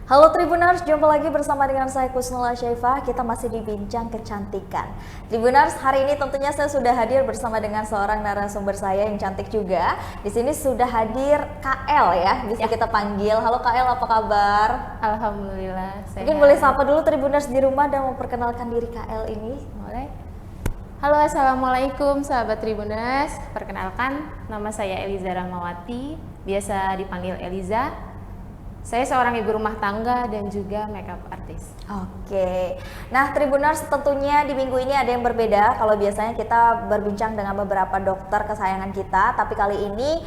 Halo Tribuners, jumpa lagi bersama dengan saya Kusnula Syaifah. Kita masih di Bincang Kecantikan. Tribuners, hari ini tentunya saya sudah hadir bersama dengan seorang narasumber saya yang cantik juga. Di sini sudah hadir KL ya, bisa kita panggil. Halo KL, apa kabar? Alhamdulillah sehat. Mungkin boleh sapa dulu Tribuners di rumah dan memperkenalkan diri KL ini. Boleh. Halo, assalamualaikum sahabat Tribuners. Perkenalkan, nama saya Eliza Rahmawati, biasa dipanggil Eliza. Saya seorang ibu rumah tangga dan juga makeup artist. Oke, nah Tribuners, tentunya di minggu ini ada yang berbeda. Kalau biasanya kita berbincang dengan beberapa dokter kesayangan kita, tapi kali ini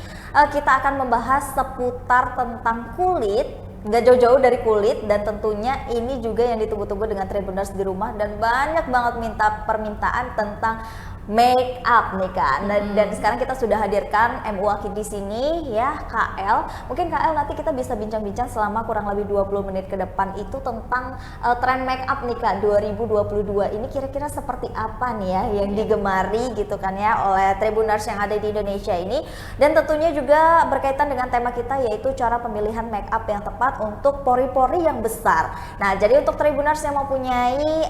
kita akan membahas seputar tentang kulit, nggak jauh-jauh dari kulit, dan tentunya ini juga yang ditunggu-tunggu dengan Tribuners di rumah, dan banyak banget permintaan tentang make up nih kan. Dan sekarang kita sudah hadirkan MUAKI di sini ya, KL. Mungkin KL nanti kita bisa bincang-bincang selama kurang lebih 20 menit ke depan itu tentang tren make up nih Kak 2022 ini kira-kira seperti apa nih ya yang digemari gitu kan ya oleh Tribuners yang ada di Indonesia ini. Dan tentunya juga berkaitan dengan tema kita, yaitu cara pemilihan make up yang tepat untuk pori-pori yang besar. Nah, jadi untuk Tribuners yang mempunyai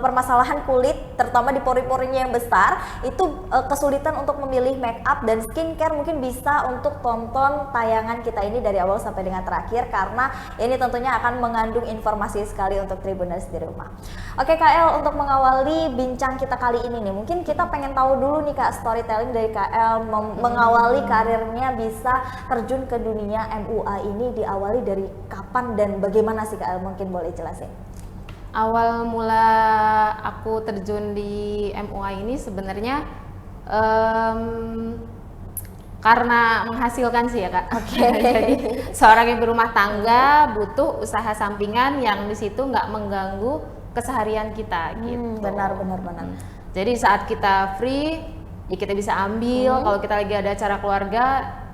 permasalahan kulit terutama di pori-porinya yang besar, itu kesulitan untuk memilih make up dan skincare, mungkin bisa untuk tonton tayangan kita ini dari awal sampai dengan terakhir, karena ini tentunya akan mengandung informasi sekali untuk Tribuners di rumah. Oke KL, untuk mengawali bincang kita kali ini nih, mungkin kita pengen tahu dulu nih Kak, storytelling dari KL mengawali karirnya bisa terjun ke dunia MUA ini diawali dari kapan dan bagaimana sih KL, mungkin boleh jelasin? Awal mula aku terjun di MUA ini sebenarnya karena menghasilkan sih ya Kak. Jadi seorang ibu rumah tangga butuh usaha sampingan yang di situ nggak mengganggu keseharian kita gitu. Benar. Jadi saat kita free, ya kita bisa ambil. Kalau kita lagi ada acara keluarga,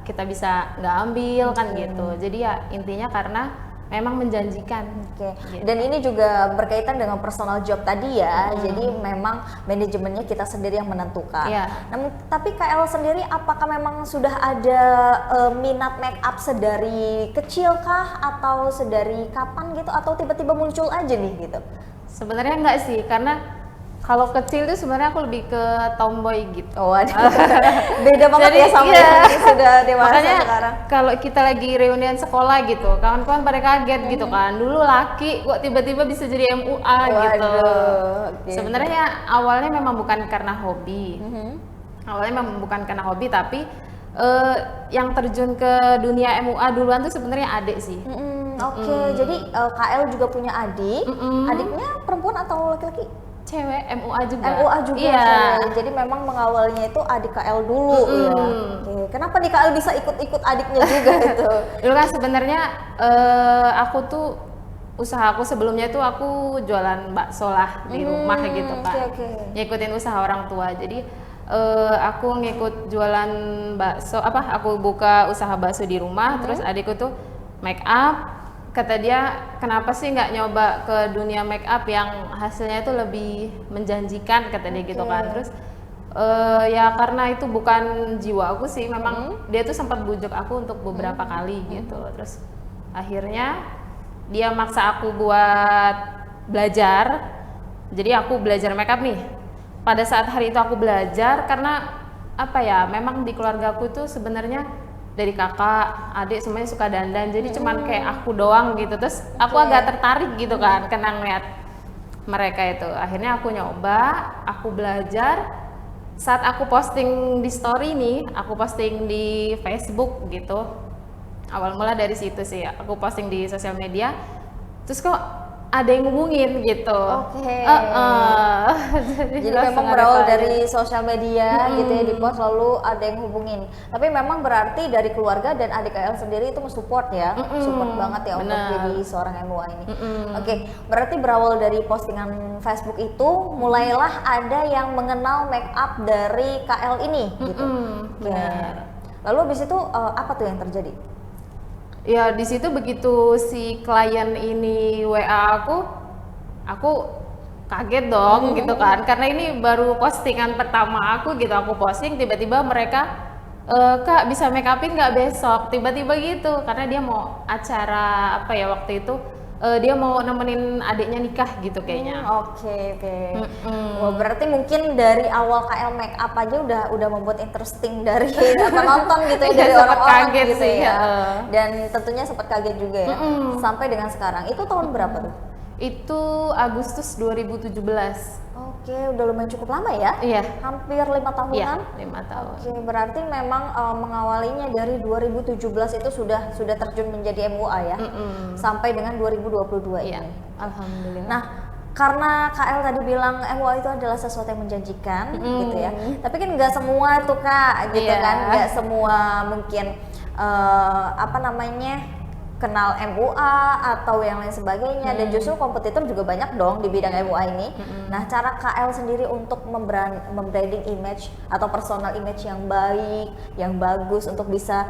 kita bisa nggak ambil kan gitu. Jadi ya intinya karena memang menjanjikan. Gitu. Dan ini juga berkaitan dengan personal job tadi ya. Jadi memang manajemennya kita sendiri yang menentukan. Namun tapi KL sendiri apakah memang sudah ada minat make up sedari kecil kah, atau sedari kapan gitu, atau tiba-tiba muncul aja nih gitu? Sebenarnya enggak sih, karena kalau kecil tuh sebenarnya aku lebih ke tomboy gitu. Oh, beda banget. Jadi, ya sama yang sudah dewasa. Makanya sekarang. Kalau kita lagi reunian sekolah gitu, kawan-kawan pada kaget gitu kan. Dulu laki kok tiba-tiba bisa jadi MUA gitu. Sebenarnya awalnya memang bukan karena hobi. Awalnya memang bukan karena hobi, tapi yang terjun ke dunia MUA duluan tuh sebenarnya adik sih. Jadi KL juga punya adik. Adiknya perempuan atau laki-laki? Cewek, MUA juga. MUA juga. Iya. Jadi memang mengawalnya itu adik KL dulu ya. Kenapa nih KL bisa ikut-ikut adiknya juga gitu? Dulu kan sebenarnya aku tuh usahaku sebelumnya tuh aku jualan bakso lah di rumah gitu kan. Ngikutin usaha orang tua. Jadi aku ngikut jualan bakso, aku buka usaha bakso di rumah. Terus adikku tuh make up. Kata dia, kenapa sih nggak nyoba ke dunia make up yang hasilnya itu lebih menjanjikan, kata dia gitu kan. Terus ya karena itu bukan jiwa aku sih, memang dia tuh sempat bujuk aku untuk beberapa kali gitu. Terus akhirnya dia maksa aku buat belajar. Jadi aku belajar make up nih. Pada saat hari itu aku belajar karena memang di keluarga aku tuh sebenarnya dari kakak, adik semuanya suka dandan, jadi cuman kayak aku doang gitu. Terus aku agak tertarik gitu kan, karena ngeliat mereka itu. Akhirnya aku nyoba, aku belajar. Saat aku posting di story nih, aku posting di Facebook gitu. Awal mula dari situ sih, aku posting di sosial media. Terus kok ada yang ngubungin gitu. Jadi memang berawal dari sosial media gitu ya, di post lalu ada yang hubungin. Tapi memang berarti dari keluarga dan adik KL sendiri itu mensupport ya, support banget ya untuk jadi seorang MUA ini. Berarti berawal dari postingan Facebook itu mulailah ada yang mengenal make up dari KL ini gitu. Lalu habis itu apa tuh yang terjadi? Ya di situ begitu si klien ini WA aku kaget dong gitu kan, karena ini baru postingan pertama aku gitu, aku posting tiba-tiba mereka Kak bisa make upin nggak besok, tiba-tiba gitu, karena dia mau acara waktu itu dia mau nemenin adiknya nikah gitu kayaknya. Oke. Wah, berarti mungkin dari awal KL Make Up aja udah membuat interesting dari penonton gitu ya, dari orang-orang kaget gitu sih, ya. Dan tentunya sempat kaget juga ya. Sampai dengan sekarang. Itu tahun berapa tuh? Itu Agustus 2017. Oke, udah lumayan cukup lama ya? Iya. Hampir 5 tahunan? Iya, 5 tahun. Oke, berarti memang mengawalinya dari 2017 itu sudah terjun menjadi MUA ya? Sampai dengan 2022 Iya, ini? alhamdulillah. Nah, karena KL tadi bilang MUA itu adalah sesuatu yang menjanjikan gitu ya. Tapi kan nggak semua tuh Kak, gitu kan? Nggak semua mungkin kenal MUA atau yang lain sebagainya, dan justru kompetitor juga banyak dong di bidang MUA ini. Nah, cara KL sendiri untuk membranding image atau personal image yang baik, yang bagus untuk bisa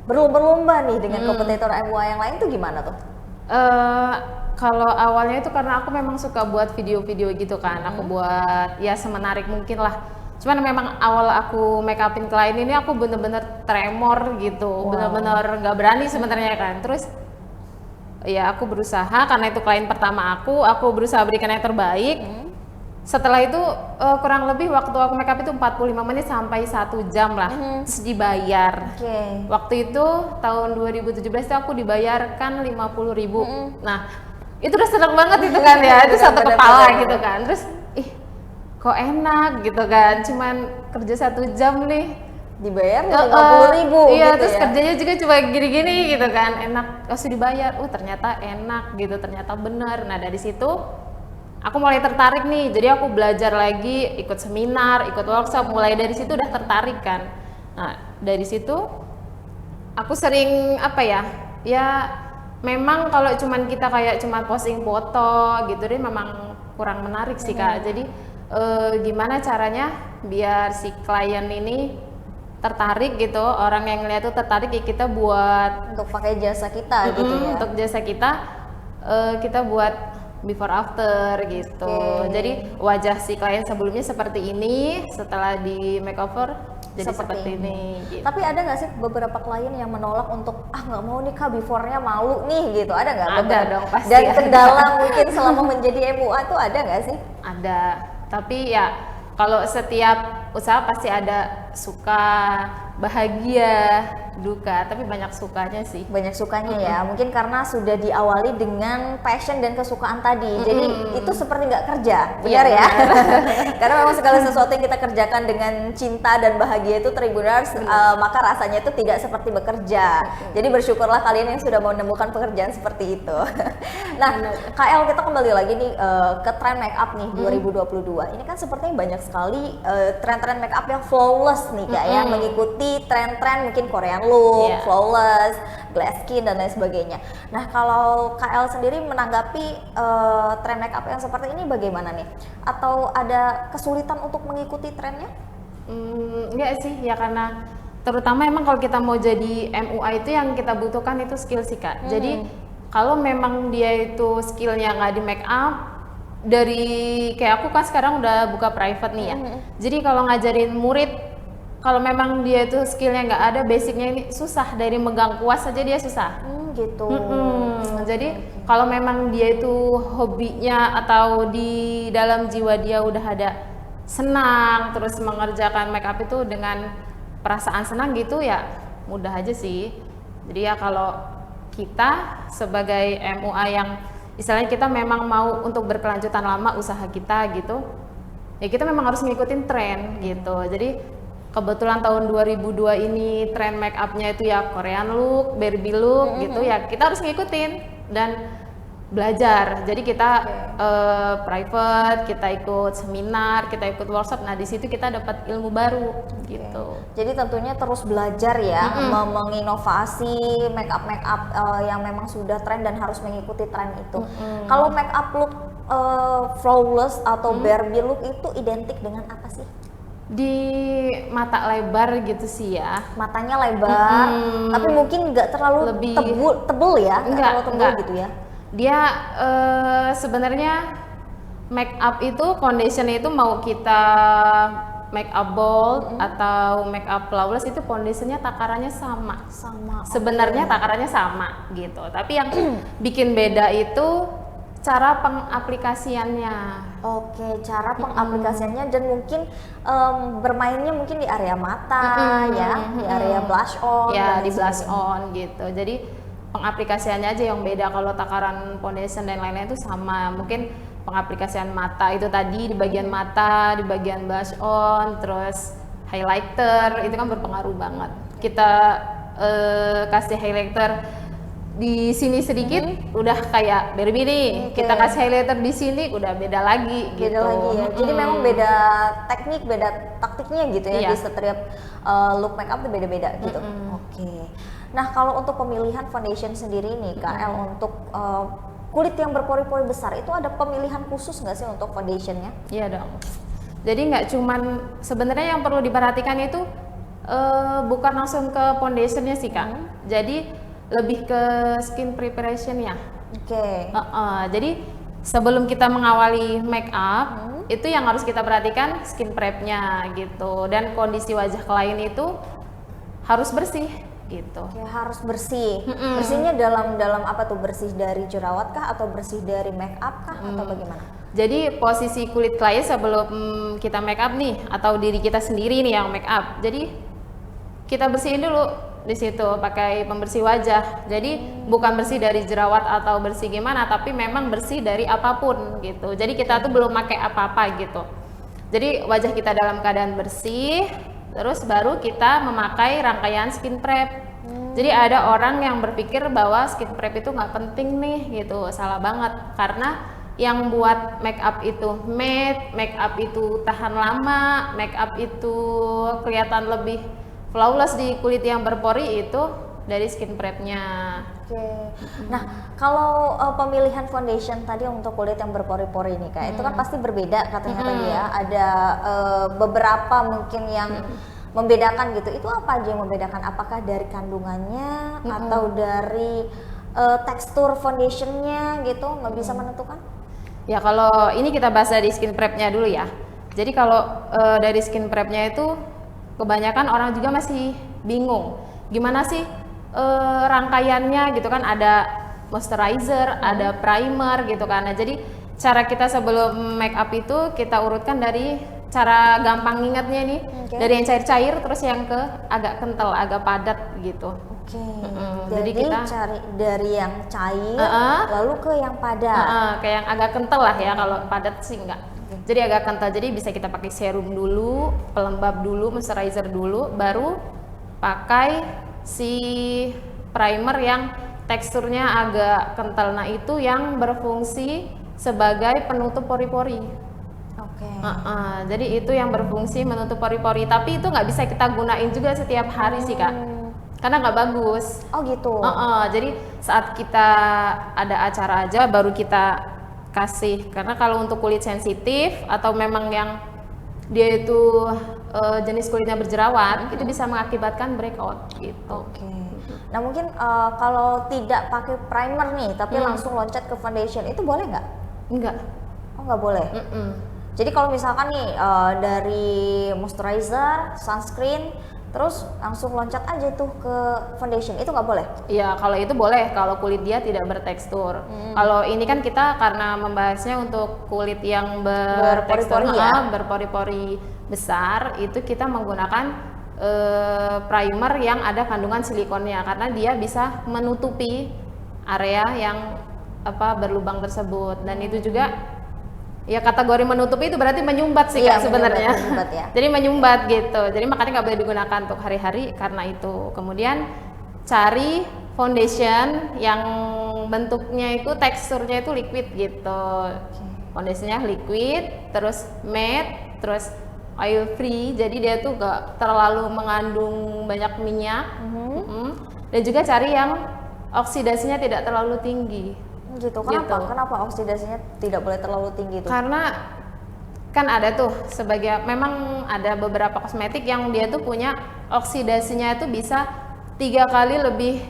berlomba-lomba nih dengan kompetitor MUA yang lain tuh gimana tuh? Kalau awalnya itu karena aku memang suka buat video-video gitu kan, aku buat ya semenarik mungkin lah. Cuman memang awal aku make upin klien ini aku bener-bener tremor gitu, bener-bener nggak berani sebenarnya kan. Terus ya aku berusaha, karena itu klien pertama aku berusaha berikan yang terbaik. Setelah itu kurang lebih waktu aku make up itu 45 menit sampai 1 jam lah, terus dibayar. Waktu itu tahun 2017 itu aku dibayarkan 50.000. Nah itu udah seneng banget itu kan ya, itu satu kepala gitu kan. Terus kok enak gitu kan, cuman kerja 1 jam nih dibayar 50.000 iya, gitu terus ya? kerjanya juga cuma gini-gini gitu kan, enak, harus dibayar, ternyata enak gitu, ternyata bener. Nah dari situ aku mulai tertarik nih, jadi aku belajar lagi, ikut seminar, ikut workshop, mulai dari situ udah tertarik kan. Nah dari situ aku sering ya memang kalau cuman kita kayak cuman posting foto gitu deh memang kurang menarik sih Kak. Jadi gimana caranya biar si klien ini tertarik gitu, orang yang lihat tuh tertarik ya kita buat untuk pakai jasa kita gitu ya. Untuk jasa kita kita buat before after gitu. Jadi wajah si klien sebelumnya seperti ini, setelah di makeover jadi seperti ini gitu. Tapi ada nggak sih beberapa klien yang menolak untuk nggak mau nih Kak, before-nya malu nih gitu, ada nggak? Ada dong pasti. Dan kendala mungkin selama menjadi MUA tuh ada nggak sih? Ada, tapi ya kalau setiap usaha pasti ada suka, bahagia, duka, tapi banyak sukanya sih. Banyak sukanya ya, mungkin karena sudah diawali dengan passion dan kesukaan tadi, jadi itu seperti nggak kerja, benar ya? Karena memang segala sesuatu yang kita kerjakan dengan cinta dan bahagia itu Tribuners, maka rasanya itu tidak seperti bekerja. Jadi bersyukurlah kalian yang sudah menemukan pekerjaan seperti itu. Nah, KL, kita kembali lagi nih ke tren make up nih 2022. Ini kan sepertinya banyak sekali tren-tren make up yang flawless nih Kak ya, mengikuti tren-tren mungkin Korean look, flawless, glass skin dan lain sebagainya. Nah, kalau KL sendiri menanggapi tren make up yang seperti ini bagaimana nih? Atau ada kesulitan untuk mengikuti trennya? Enggak sih, ya karena terutama emang kalau kita mau jadi MUA itu yang kita butuhkan itu skill sih Kak. Jadi kalau memang dia itu skillnya nggak di make up, dari kayak aku kan sekarang udah buka private nih ya. Jadi kalau ngajarin murid, kalau memang dia itu skillnya nggak ada, basicnya ini susah, dari megang kuas saja dia susah. Gitu. Jadi kalau memang dia itu hobinya atau di dalam jiwa dia udah ada senang, terus mengerjakan make up itu dengan perasaan senang gitu ya mudah aja sih. Jadi ya kalau kita sebagai MUA yang istilahnya kita memang mau untuk berkelanjutan lama usaha kita gitu, ya kita memang harus ngikutin tren gitu. Jadi kebetulan tahun 2002 ini tren make upnya itu ya Korean look, Barbie look gitu ya, kita harus ngikutin dan belajar. Jadi kita private, kita ikut seminar, kita ikut workshop. Nah di situ kita dapat ilmu baru gitu. Jadi tentunya terus belajar ya, menginovasi make up yang memang sudah tren dan harus mengikuti tren itu. Kalau make up look flawless atau Barbie look itu identik dengan apa sih? Di mata lebar gitu sih ya. Matanya lebar, tapi mungkin nggak terlalu lebih tebel ya, nggak terlalu tebel gitu ya. Dia sebenarnya make up itu foundation itu mau kita make up bold atau make up flawless itu foundationnya takarannya sama. Sebenarnya takarannya sama gitu. Tapi yang bikin beda itu cara pengaplikasiannya. Oke, cara pengaplikasiannya dan mungkin bermainnya mungkin di area mata di area blush on. Ya, di blush on gitu. Jadi pengaplikasiannya aja yang beda. Kalau takaran foundation dan lain-lain itu sama. Mungkin pengaplikasian mata itu tadi di bagian mata, di bagian blush on, terus highlighter itu kan berpengaruh banget. Kita kasih highlighter di sini sedikit udah kayak Barbie nih. Kita kasih highlighter di sini udah beda lagi gitu. Beda lagi ya. Jadi memang beda teknik, beda taktiknya gitu ya di setiap look makeup itu beda-beda gitu. Oke. Nah, kalau untuk pemilihan foundation sendiri nih Kak El, untuk kulit yang berpori-pori besar itu ada pemilihan khusus nggak sih untuk foundationnya? Iya dong. Jadi nggak cuman, sebenarnya yang perlu diperhatikan itu bukan langsung ke foundationnya sih Kak. Jadi lebih ke skin preparation-nya. Jadi sebelum kita mengawali make up itu yang harus kita perhatikan skin prep-nya gitu, dan kondisi wajah klien itu harus bersih gitu. Harus bersih. Bersihnya dalam apa tuh? Bersih dari jerawat kah atau bersih dari make up kah atau bagaimana? Jadi posisi kulit klien sebelum kita make up nih, atau diri kita sendiri nih yang make up. Jadi kita bersihin dulu di situ pakai pembersih wajah. Jadi bukan bersih dari jerawat atau bersih gimana, tapi memang bersih dari apapun gitu. Jadi kita tuh belum pakai apa-apa gitu. Jadi wajah kita dalam keadaan bersih, terus baru kita memakai rangkaian skin prep. Jadi ada orang yang berpikir bahwa skin prep itu nggak penting nih gitu, salah banget. Karena yang buat make up itu matte, make up itu tahan lama, make up itu kelihatan lebih flawless di kulit yang berpori itu dari skin prep-nya. Nah, kalau pemilihan foundation tadi untuk kulit yang berpori-pori ini Kak, itu kan pasti berbeda katanya tadi ya. Ada beberapa mungkin yang membedakan gitu. Itu apa aja yang membedakan? Apakah dari kandungannya atau dari tekstur foundationnya gitu? Nggak bisa menentukan? Ya, kalau ini kita bahas dari skin prep-nya dulu ya. Jadi kalau dari skin prep-nya itu kebanyakan orang juga masih bingung gimana sih rangkaiannya gitu kan, ada moisturizer, ada primer gitu kan. Nah, jadi cara kita sebelum make up itu kita urutkan dari cara gampang ingatnya nih, dari yang cair-cair terus yang ke agak kental, agak padat gitu. Jadi kita cari dari yang cair lalu ke yang padat. Kayak yang agak kental lah ya, kalau padat sih enggak. Jadi agak kental, jadi bisa kita pakai serum dulu, pelembab dulu, moisturizer dulu, baru pakai si primer yang teksturnya agak kental. Nah, itu yang berfungsi sebagai penutup pori-pori. Jadi itu yang berfungsi menutup pori-pori, tapi itu nggak bisa kita gunain juga setiap hari sih Kak, karena nggak bagus. Oh gitu. Jadi saat kita ada acara aja baru kita kasih, karena kalau untuk kulit sensitif atau memang yang dia itu jenis kulitnya berjerawat, itu bisa mengakibatkan breakout gitu. Nah, mungkin kalau tidak pakai primer nih tapi langsung loncat ke foundation, itu boleh nggak? Enggak. Oh, nggak boleh. Jadi kalau misalkan nih dari moisturizer, sunscreen, terus langsung loncat aja tuh ke foundation, itu nggak boleh? Iya, kalau itu boleh kalau kulit dia tidak bertekstur. Kalau ini kan kita karena membahasnya untuk kulit yang bertekstur, berpori-pori besar, itu kita menggunakan primer yang ada kandungan silikonnya, karena dia bisa menutupi area yang berlubang tersebut. Dan itu juga ya kategori menutupi itu berarti menyumbat sih Kak sebenarnya. Jadi menyumbat gitu. Jadi makanya nggak boleh digunakan untuk hari-hari karena itu. Kemudian cari foundation yang bentuknya itu teksturnya itu liquid gitu. Foundationnya liquid, terus matte, terus oil free. Jadi dia tuh gak terlalu mengandung banyak minyak. Dan juga cari yang oksidasinya tidak terlalu tinggi. Gitu. Kenapa oksidasinya tidak boleh terlalu tinggi itu? Karena kan ada tuh memang ada beberapa kosmetik yang dia tuh punya oksidasinya itu bisa 3 kali lebih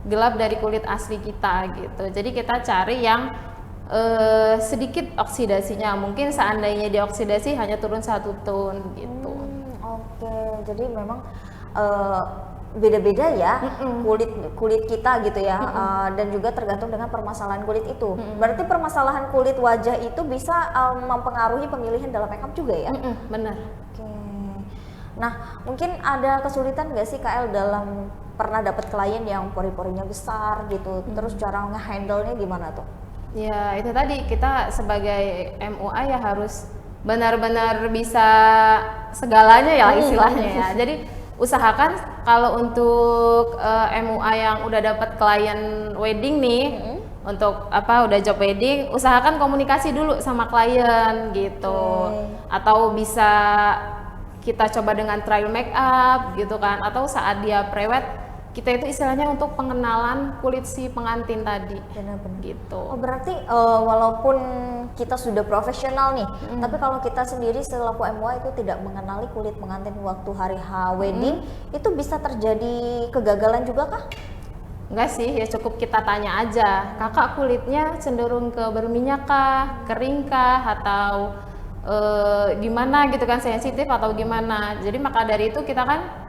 gelap dari kulit asli kita gitu. Jadi kita cari yang sedikit oksidasinya. Mungkin seandainya dioksidasi hanya turun 1 tone gitu. Oke, jadi memang beda-beda ya kulit kita gitu ya, dan juga tergantung dengan permasalahan kulit itu. Berarti permasalahan kulit wajah itu bisa mempengaruhi pemilihan dalam makeup juga ya? Benar. Oke. Nah, mungkin ada kesulitan nggak sih KL dalam pernah dapat klien yang pori-porinya besar gitu, terus cara nge-handle-nya gimana tuh? Ya itu tadi, kita sebagai MUA ya harus benar-benar bisa segalanya ya istilahnya ya. Jadi usahakan kalau untuk MUA yang udah dapat klien wedding nih, untuk udah job wedding, usahakan komunikasi dulu sama klien gitu. Atau bisa kita coba dengan trial make up gitu kan, atau saat dia prewed kita itu istilahnya untuk pengenalan kulit si pengantin tadi. Benar-benar gitu. Oh, berarti walaupun kita sudah profesional nih, tapi kalau kita sendiri selaku MUA itu tidak mengenali kulit pengantin waktu hari H wedding, itu bisa terjadi kegagalan juga kah? Enggak sih, ya cukup kita tanya aja, kakak kulitnya cenderung ke berminyak kah, kering kah, atau gimana gitu kan, sensitif atau gimana. Jadi maka dari itu kita kan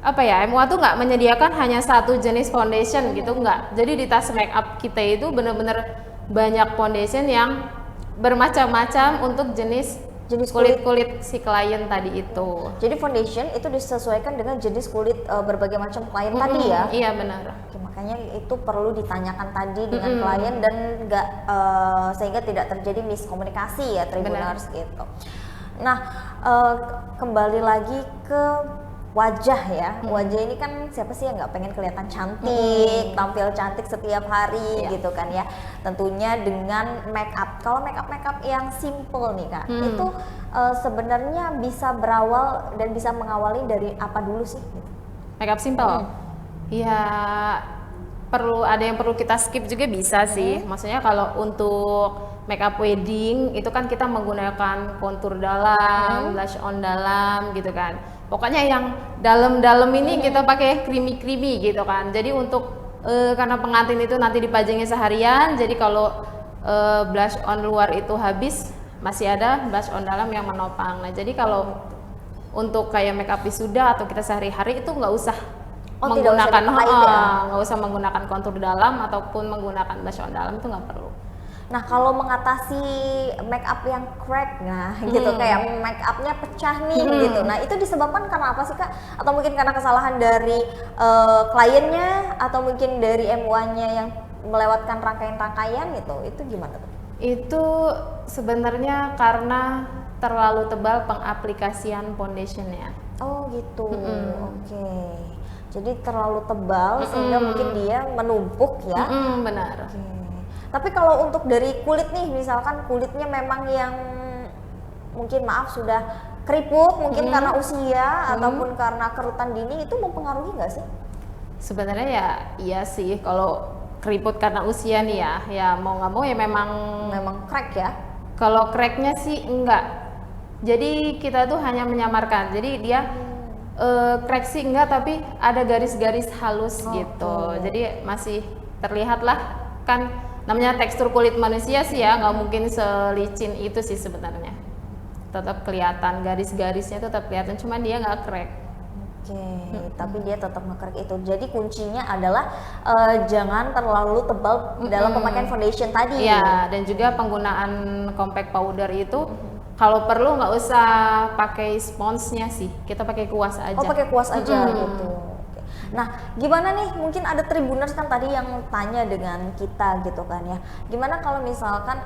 MUA tuh nggak menyediakan hanya satu jenis foundation gitu, nggak. Jadi di tas make up kita itu bener-bener banyak foundation yang bermacam-macam untuk jenis kulit si klien tadi itu. Jadi foundation itu disesuaikan dengan jenis kulit berbagai macam klien tadi ya? Iya benar. Oke, makanya itu perlu ditanyakan tadi dengan klien dan nggak sehingga tidak terjadi miskomunikasi ya Tribuners gitu. Nah, kembali lagi ke wajah ya, wajah ini kan siapa sih yang nggak pengen kelihatan cantik, tampil cantik setiap hari gitu kan ya. Tentunya dengan make up. Kalau make up yang simple nih Kak, itu sebenarnya bisa berawal dan bisa mengawali dari apa dulu sih? Make up simple? Ya ada yang perlu kita skip juga bisa sih. Maksudnya kalau untuk make up wedding itu kan kita menggunakan kontur dalam, blush on dalam gitu kan. Pokoknya yang dalam-dalam ini kita pakai creamy gitu kan. Jadi untuk karena pengantin itu nanti dipajangnya seharian, jadi kalau blush on luar itu habis, masih ada blush on dalam yang menopang. Nah jadi kalau untuk kayak make up wisuda atau kita sehari-hari itu nggak usah nggak usah menggunakan kontur dalam ataupun menggunakan blush on dalam, itu nggak perlu. Nah kalau mengatasi make up yang crack, gitu kayak make upnya pecah nih gitu, nah itu disebabkan karena apa sih Kak? Atau mungkin karena kesalahan dari kliennya atau mungkin dari MUA-nya yang melewatkan rangkaian-rangkaian gitu, itu gimana tuh? Itu sebenarnya karena terlalu tebal pengaplikasian foundationnya. Oh gitu, oke. Jadi terlalu tebal sehingga mungkin dia menumpuk ya? Benar. Okay. Tapi kalau untuk dari kulit nih, misalkan kulitnya memang yang mungkin sudah keriput, mungkin karena usia ataupun karena kerutan dini, itu mempengaruhi nggak sih? Sebenarnya ya iya sih, kalau keriput karena usia nih ya mau nggak mau ya memang crack ya. Kalau cracknya sih enggak. Jadi kita tuh hanya menyamarkan. Jadi dia crack sih enggak, tapi ada garis-garis halus gitu. Jadi masih terlihat lah kan. Namanya tekstur kulit manusia sih ya, nggak mungkin selicin itu sih sebenarnya. Tetap kelihatan garis-garisnya, tetap kelihatan, cuman dia nggak crack. Oke, tapi dia tetap nge-crack itu. Jadi kuncinya adalah jangan terlalu tebal dalam pemakaian foundation tadi. Iya, dan juga penggunaan compact powder itu kalau perlu nggak usah pakai sponsnya sih, kita pakai kuas aja. Oh, pakai kuas aja gitu. Nah, gimana nih? Mungkin ada Tribuners kan tadi yang tanya dengan kita gitu kan ya. Gimana kalau misalkan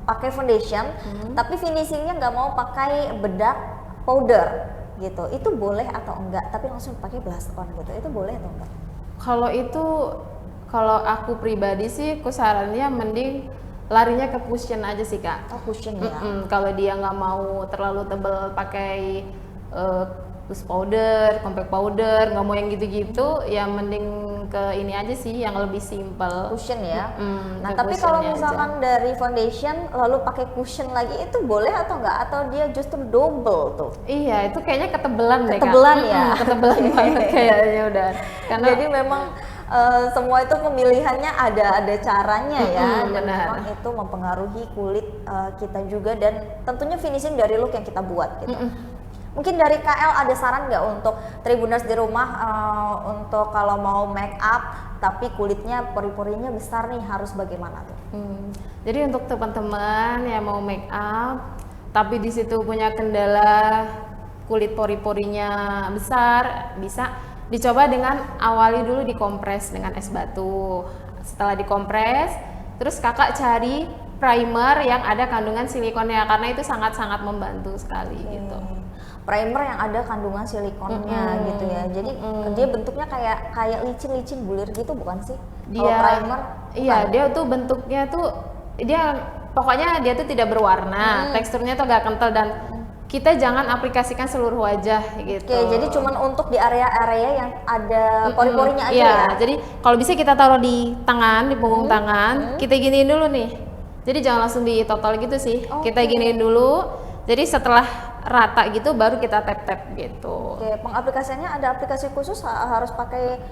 pakai foundation, tapi finishingnya nggak mau pakai bedak powder gitu? Itu boleh atau enggak? Tapi langsung pakai blush on gitu, itu boleh atau enggak? Kalau aku pribadi sih, aku sarannya mending larinya ke cushion aja sih Kak. Oh, cushion ya. Kalau dia nggak mau terlalu tebal pakai loose powder, compact powder, nggak mau yang gitu-gitu, ya mending ke ini aja sih yang lebih simple. Cushion ya. Nah tapi kalau misalkan dari foundation lalu pakai cushion lagi, itu boleh atau enggak? Atau dia justru double tuh? Iya, itu kayaknya ketebelan deh Kak. Ketebelan ya. Ketebelan banget kayaknya udah. Karena jadi memang semua itu pemilihannya ada caranya ya, dan benar. memang itu mempengaruhi kulit kita juga, dan tentunya finishing dari look yang kita buat gitu. Mungkin dari KL ada saran nggak untuk Tribuners di rumah untuk kalau mau make up tapi kulitnya pori-porinya besar nih, harus bagaimana tuh? Jadi untuk teman-teman yang mau make up tapi di situ punya kendala kulit pori-porinya besar, bisa dicoba dengan awali dulu dikompres dengan es batu. Setelah dikompres, terus kakak cari primer yang ada kandungan silikonnya, karena itu sangat-sangat membantu sekali gitu. Primer yang ada kandungan silikonnya gitu ya. Jadi dia bentuknya kayak licin-licin bulir gitu bukan sih? Kalau primer? Iya, dia tuh bentuknya tuh pokoknya dia tuh tidak berwarna, teksturnya tuh agak kental, dan kita jangan aplikasikan seluruh wajah gitu. Oke, jadi cuman untuk di area-area yang ada pori-porinya aja ya? Jadi kalau bisa kita taruh di tangan, di punggung tangan, kita giniin dulu nih. Jadi jangan langsung ditotol gitu sih, kita giniin dulu. Jadi setelah rata gitu baru kita tap-tap gitu. Oke, pengaplikasiannya ada aplikasi khusus, harus pakai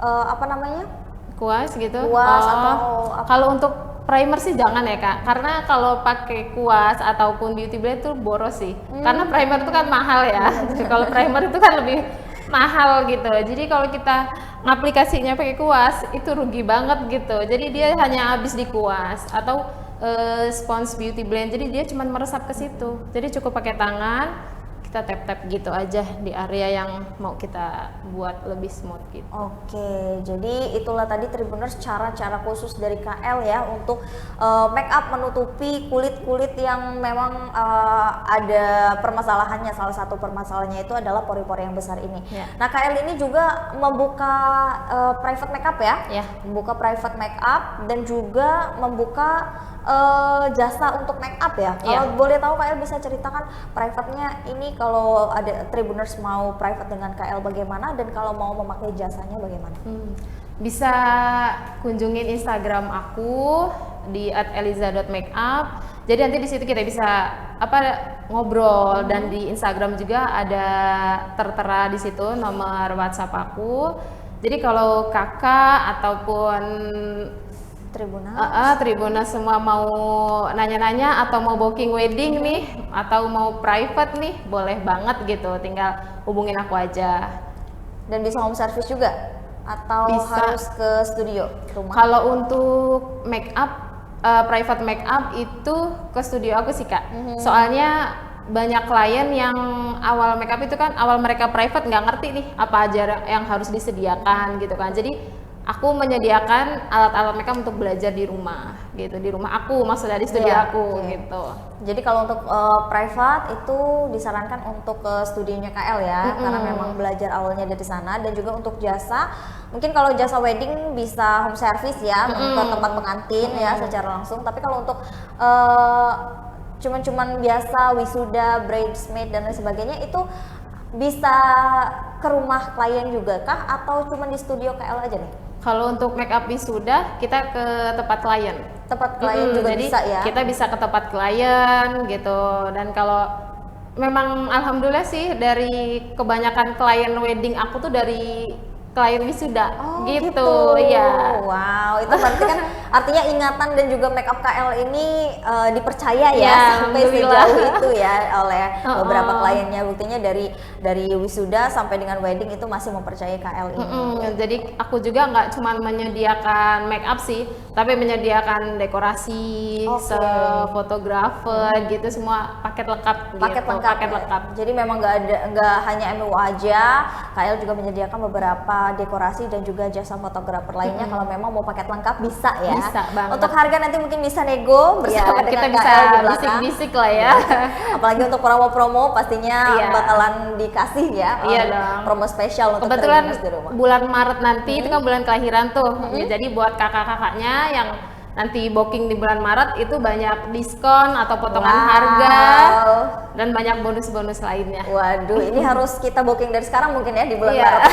apa namanya? Kuas gitu. Kuas atau apa? Kalau untuk primer sih jangan ya kak, karena kalau pakai kuas ataupun beauty blend itu boros sih. Karena primer itu kan mahal ya. Kalau primer itu kan lebih mahal gitu. Jadi kalau kita ngaplikasinya pakai kuas itu rugi banget gitu. Jadi dia hanya habis di kuas atau spons beauty blend, jadi dia cuma meresap ke situ. Jadi cukup pakai tangan, kita tap-tap gitu aja di area yang mau kita buat lebih smooth gitu. Oke, jadi itulah tadi Tribuners cara-cara khusus dari KL ya untuk make up menutupi kulit-kulit yang memang ada permasalahannya. Salah satu permasalahannya itu adalah pori-pori yang besar ini. Nah, KL ini juga membuka private makeup ya, membuka private makeup dan juga membuka jasa untuk make up ya. Kalau boleh tahu KL bisa ceritakan private-nya ini, kalau ada Tribuners mau private dengan KL bagaimana, dan kalau mau memakai jasanya bagaimana? Bisa kunjungin Instagram aku di @eliza.makeup. Jadi nanti di situ kita bisa ngobrol, dan di Instagram juga ada tertera di situ nomor WhatsApp aku. Jadi kalau kakak ataupun Tribuners semua mau nanya-nanya atau mau booking wedding nih atau mau private nih, boleh banget gitu, tinggal hubungin aku aja. Dan bisa home service juga atau bisa. Harus ke studio rumah? Kalau untuk make up private make up itu ke studio aku sih kak. Soalnya banyak klien yang awal make up itu kan awal mereka private nggak ngerti nih apa aja yang harus disediakan gitu kan. Jadi aku menyediakan alat-alat makeup untuk belajar di rumah gitu, di rumah aku, maksudnya di studio aku gitu. Jadi kalau untuk private itu disarankan untuk ke studionya KL ya, karena memang belajar awalnya dari sana. Dan juga untuk jasa, mungkin kalau jasa wedding bisa home service ya, ke tempat pengantin ya secara langsung. Tapi kalau untuk cuman biasa wisuda, bridesmaid dan lain sebagainya, itu bisa ke rumah klien juga kah, atau cuma di studio KL aja nih? Kalau untuk make up wisuda kita ke tempat klien. Tempat klien juga jadi bisa ya? Kita bisa ke tempat klien gitu. Dan kalau memang alhamdulillah sih dari kebanyakan klien wedding aku tuh dari klien wisuda gitu ya. Wow, itu berarti kan artinya ingatan dan juga make up KL ini dipercaya ya sampai sejauh itu ya oleh beberapa kliennya. Buktinya dari wisuda sampai dengan wedding itu masih mempercayai KL ini. Jadi aku juga nggak cuma menyediakan make up sih, tapi menyediakan dekorasi, fotografer gitu, semua paket lengkap. Paket lengkap. Jadi memang nggak hanya MU aja, KL juga menyediakan beberapa dekorasi dan juga jasa fotografer lainnya. Kalau memang mau paket lengkap bisa ya. Bisa banget. Untuk harga nanti mungkin bisa nego bersama dengan kita bisa KL di belakang. bisik-bisik lah ya. Apalagi untuk promo-promo pastinya bakalan dikasih ya. Promo spesial untuk kebetulan Tribuners di rumah. bulan Maret nanti itu kan bulan kelahiran tuh. Jadi buat kakak-kakaknya yang nanti booking di bulan Maret itu banyak diskon atau potongan harga dan banyak bonus-bonus lainnya. Waduh, ini harus kita booking dari sekarang mungkin ya di bulan Maret.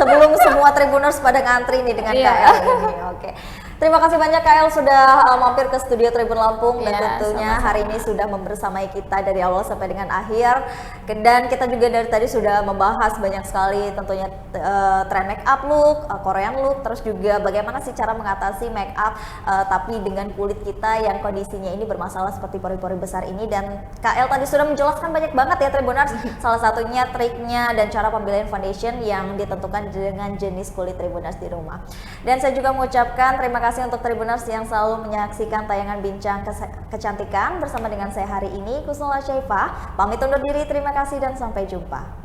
Sebelum semua Tribuners pada ngantri nih dengan KL ini. Oke. Terima kasih banyak Kak El sudah mampir ke studio Tribun Lampung dan Ya, tentunya sama-sama. hari ini sudah membersamai kita dari awal sampai dengan akhir. Dan kita juga dari tadi sudah membahas banyak sekali tentunya tren make up look, Korean look, terus juga bagaimana sih cara mengatasi make up tapi dengan kulit kita yang kondisinya ini bermasalah seperti pori-pori besar ini. Dan Kak El tadi sudah menjelaskan banyak banget ya Tribuners, salah satunya triknya dan cara pemilihan foundation yang ditentukan dengan jenis kulit Tribuners di rumah. Dan saya juga mengucapkan terima kasih untuk Tribuners yang selalu menyaksikan tayangan Bincang Kecantikan bersama dengan saya hari ini, Kusnula Syaifah. Pamit undur diri, terima kasih dan sampai jumpa.